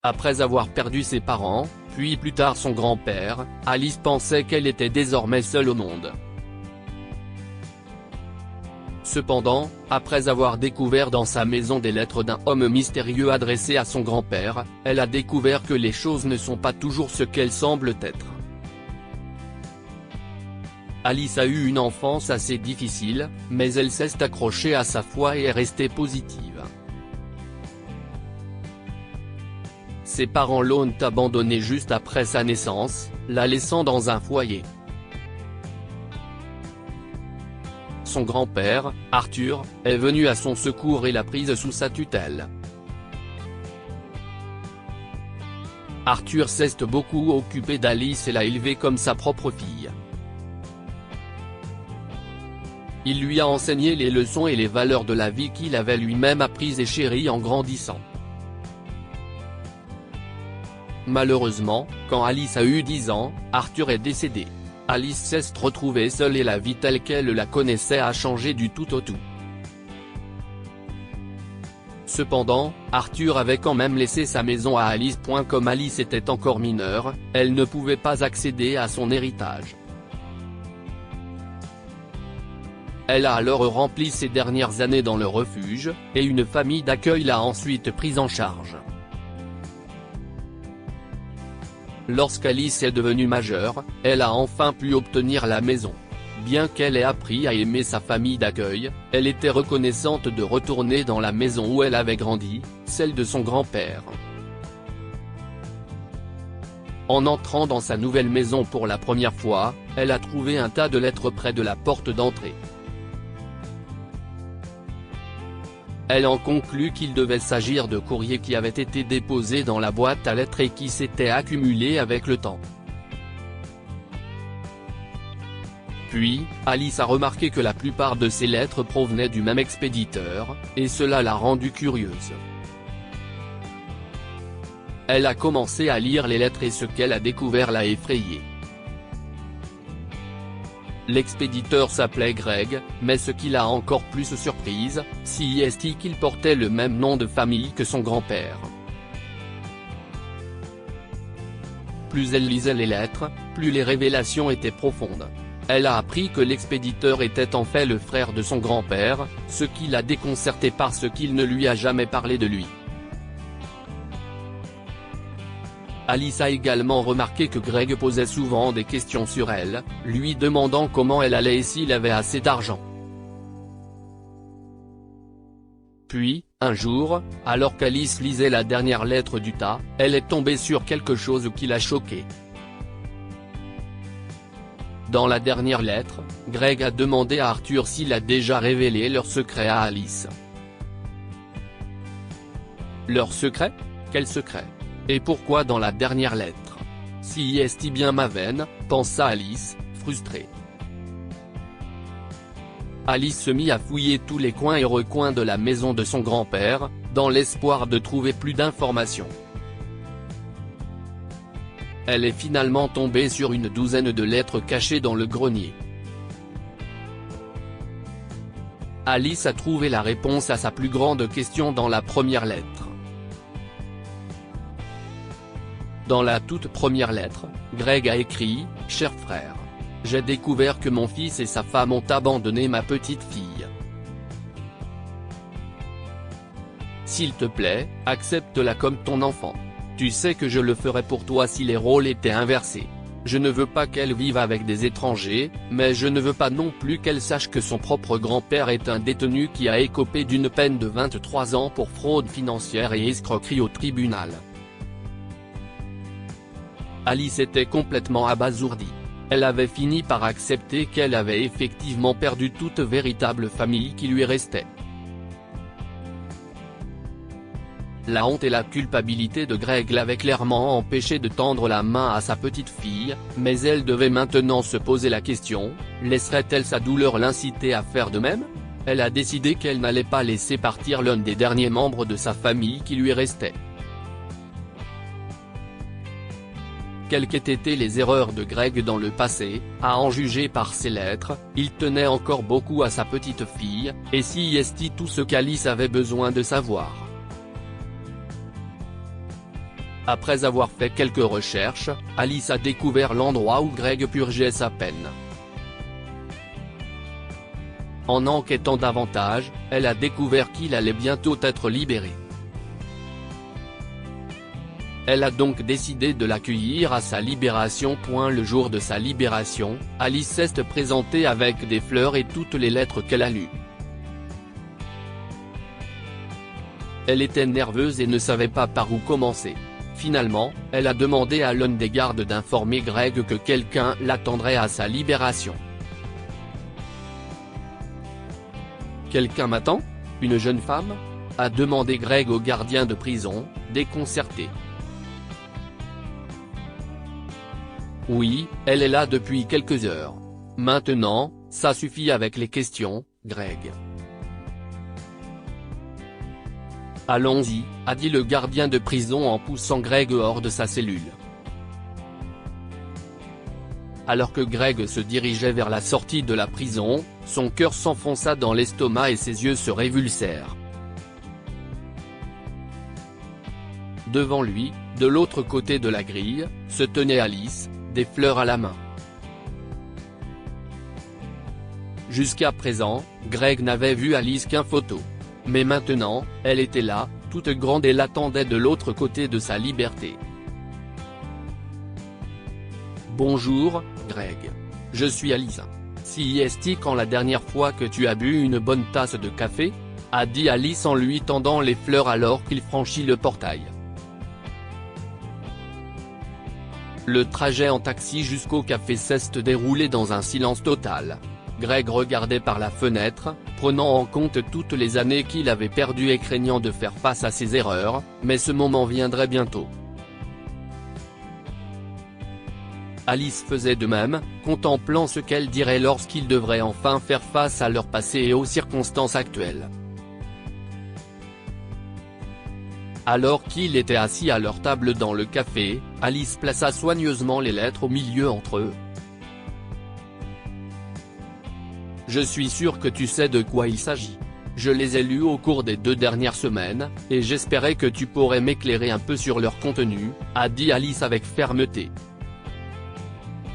Après avoir perdu ses parents, puis plus tard son grand-père, Alice pensait qu'elle était désormais seule au monde. Cependant, après avoir découvert dans sa maison des lettres d'un homme mystérieux adressées à son grand-père, elle a découvert que les choses ne sont pas toujours ce qu'elles semblent être. Alice a eu une enfance assez difficile, mais elle s'est accrochée à sa foi et est restée positive. Ses parents l'ont abandonnée juste après sa naissance, la laissant dans un foyer. Son grand-père, Arthur, est venu à son secours et l'a prise sous sa tutelle. Arthur s'est beaucoup occupé d'Alice et l'a élevée comme sa propre fille. Il lui a enseigné les leçons et les valeurs de la vie qu'il avait lui-même apprises et chéries en grandissant. Malheureusement, quand Alice a eu 10 ans, Arthur est décédé. Alice s'est retrouvée seule et la vie telle qu'elle la connaissait a changé du tout au tout. Cependant, Arthur avait quand même laissé sa maison à Alice. Comme Alice était encore mineure, elle ne pouvait pas accéder à son héritage. Elle a alors rempli ses dernières années dans le refuge, et une famille d'accueil l'a ensuite prise en charge. Lorsqu'Alice est devenue majeure, elle a enfin pu obtenir la maison. Bien qu'elle ait appris à aimer sa famille d'accueil, elle était reconnaissante de retourner dans la maison où elle avait grandi, celle de son grand-père. En entrant dans sa nouvelle maison pour la première fois, elle a trouvé un tas de lettres près de la porte d'entrée. Elle en conclut qu'il devait s'agir de courriers qui avaient été déposés dans la boîte à lettres et qui s'étaient accumulés avec le temps. Puis, Alice a remarqué que la plupart de ces lettres provenaient du même expéditeur, et cela l'a rendue curieuse. Elle a commencé à lire les lettres et ce qu'elle a découvert l'a effrayée. L'expéditeur s'appelait Greg, mais ce qui l'a encore plus surprise, c'est qu'il portait le même nom de famille que son grand-père. Plus elle lisait les lettres, plus les révélations étaient profondes. Elle a appris que l'expéditeur était en fait le frère de son grand-père, ce qui l'a déconcertée parce qu'il ne lui a jamais parlé de lui. Alice a également remarqué que Greg posait souvent des questions sur elle, lui demandant comment elle allait et s'il avait assez d'argent. Puis, un jour, alors qu'Alice lisait la dernière lettre du tas, elle est tombée sur quelque chose qui l'a choquée. Dans la dernière lettre, Greg a demandé à Arthur s'il a déjà révélé leur secret à Alice. Leur secret? Quel secret? Et pourquoi dans la dernière lettre? Si est bien ma veine, pensa Alice, frustrée. Alice se mit à fouiller tous les coins et recoins de la maison de son grand-père, dans l'espoir de trouver plus d'informations. Elle est finalement tombée sur une douzaine de lettres cachées dans le grenier. Alice a trouvé la réponse à sa plus grande question dans la première lettre. Dans la toute première lettre, Greg a écrit « Cher frère. J'ai découvert que mon fils et sa femme ont abandonné ma petite fille. S'il te plaît, accepte-la comme ton enfant. Tu sais que je le ferais pour toi si les rôles étaient inversés. Je ne veux pas qu'elle vive avec des étrangers, mais je ne veux pas non plus qu'elle sache que son propre grand-père est un détenu qui a écopé d'une peine de 23 ans pour fraude financière et escroquerie au tribunal. » Alice était complètement abasourdie. Elle avait fini par accepter qu'elle avait effectivement perdu toute véritable famille qui lui restait. La honte et la culpabilité de Greg l'avaient clairement empêché de tendre la main à sa petite fille, mais elle devait maintenant se poser la question, laisserait-elle sa douleur l'inciter à faire de même? Elle a décidé qu'elle n'allait pas laisser partir l'un des derniers membres de sa famille qui lui restait. Quelles qu'aient été les erreurs de Greg dans le passé, à en juger par ses lettres, il tenait encore beaucoup à sa petite fille, et si est tout ce qu'Alice avait besoin de savoir. Après avoir fait quelques recherches, Alice a découvert l'endroit où Greg purgeait sa peine. En enquêtant davantage, elle a découvert qu'il allait bientôt être libéré. Elle a donc décidé de l'accueillir à sa libération. Le jour de sa libération, Alice s'est présentée avec des fleurs et toutes les lettres qu'elle a lues. Elle était nerveuse et ne savait pas par où commencer. Finalement, elle a demandé à l'un des gardes d'informer Greg que quelqu'un l'attendrait à sa libération. « Quelqu'un m'attend ? Une jeune femme ?» a demandé Greg au gardien de prison, déconcerté. « Oui, elle est là depuis quelques heures. Maintenant, ça suffit avec les questions, Greg. » « Allons-y », a dit le gardien de prison en poussant Greg hors de sa cellule. Alors que Greg se dirigeait vers la sortie de la prison, son cœur s'enfonça dans l'estomac et ses yeux se révulsèrent. Devant lui, de l'autre côté de la grille, se tenait Alice, des fleurs à la main. Jusqu'à présent, Greg n'avait vu Alice qu'en photo. Mais maintenant, elle était là, toute grande et l'attendait de l'autre côté de sa liberté. « Bonjour, Greg. Je suis Alice. Si est-il quand la dernière fois que tu as bu une bonne tasse de café ?» a dit Alice en lui tendant les fleurs alors qu'il franchit le portail. Le trajet en taxi jusqu'au café s'est déroulé dans un silence total. Greg regardait par la fenêtre, prenant en compte toutes les années qu'il avait perdues et craignant de faire face à ses erreurs, mais ce moment viendrait bientôt. Alice faisait de même, contemplant ce qu'elle dirait lorsqu'ils devraient enfin faire face à leur passé et aux circonstances actuelles. Alors qu'il était assis à leur table dans le café, Alice plaça soigneusement les lettres au milieu entre eux. « Je suis sûr que tu sais de quoi il s'agit. Je les ai lus au cours des 2 dernières semaines, et j'espérais que tu pourrais m'éclairer un peu sur leur contenu, » a dit Alice avec fermeté.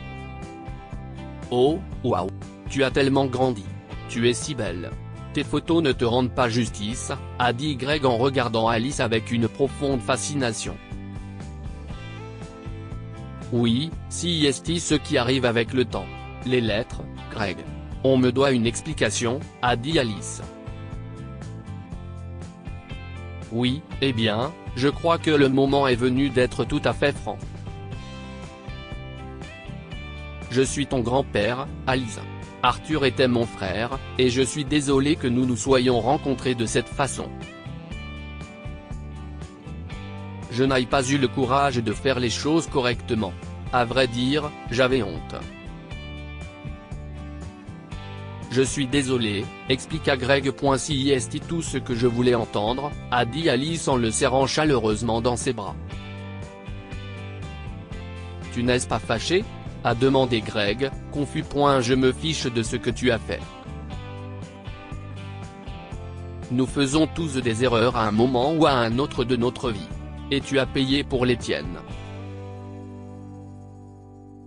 « Oh, waouh. Tu as tellement grandi. Tu es si belle. Tes photos ne te rendent pas justice, » a dit Greg en regardant Alice avec une profonde fascination. « Oui, si est ce qui arrive avec le temps. Les lettres, Greg. On me doit une explication, » a dit Alice. « Oui, eh bien, je crois que le moment est venu d'être tout à fait franc. Je suis ton grand-père, Alice. Arthur était mon frère, et je suis désolé que nous nous soyons rencontrés de cette façon. Je n'ai pas eu le courage de faire les choses correctement. À vrai dire, j'avais honte. Je suis désolé, expliqua Greg. Si est tout ce que je voulais entendre, a dit Alice en le serrant chaleureusement dans ses bras. Tu n'es pas fâché ? A demandé Greg, confus. Je me fiche de ce que tu as fait. Nous faisons tous des erreurs à un moment ou à un autre de notre vie. Et tu as payé pour les tiennes.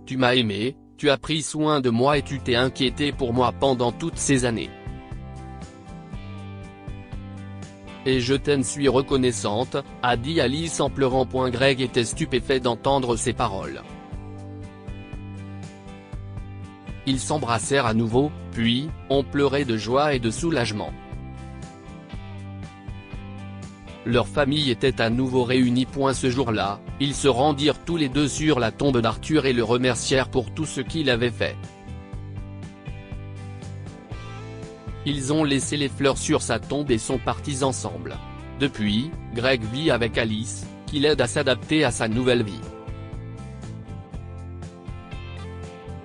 Tu m'as aimé, tu as pris soin de moi et tu t'es inquiété pour moi pendant toutes ces années. Et je t'en suis reconnaissante, a dit Alice en pleurant. Greg était stupéfait d'entendre ces paroles. Ils s'embrassèrent à nouveau, puis, on pleurait de joie et de soulagement. Leur famille était à nouveau réunie. Ce jour-là, ils se rendirent tous les deux sur la tombe d'Arthur et le remercièrent pour tout ce qu'il avait fait. Ils ont laissé les fleurs sur sa tombe et sont partis ensemble. Depuis, Greg vit avec Alice, qui l'aide à s'adapter à sa nouvelle vie.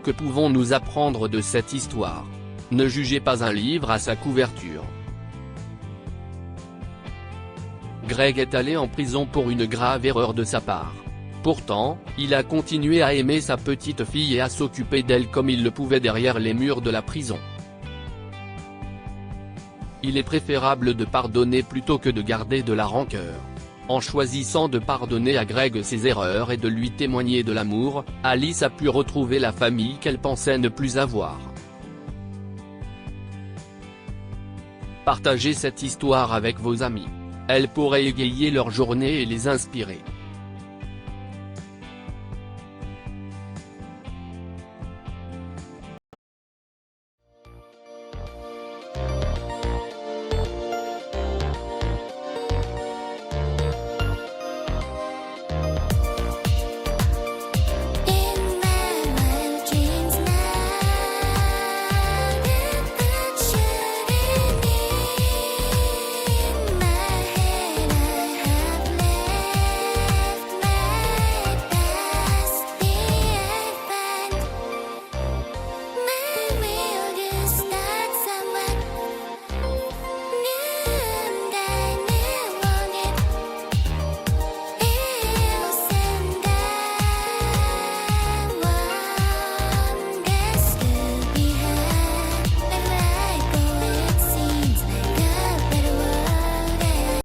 Que pouvons-nous apprendre de cette histoire ? Ne jugez pas un livre à sa couverture. Greg est allé en prison pour une grave erreur de sa part. Pourtant, il a continué à aimer sa petite fille et à s'occuper d'elle comme il le pouvait derrière les murs de la prison. Il est préférable de pardonner plutôt que de garder de la rancœur. En choisissant de pardonner à Greg ses erreurs et de lui témoigner de l'amour, Alice a pu retrouver la famille qu'elle pensait ne plus avoir. Partagez cette histoire avec vos amis. Elle pourrait égayer leur journée et les inspirer.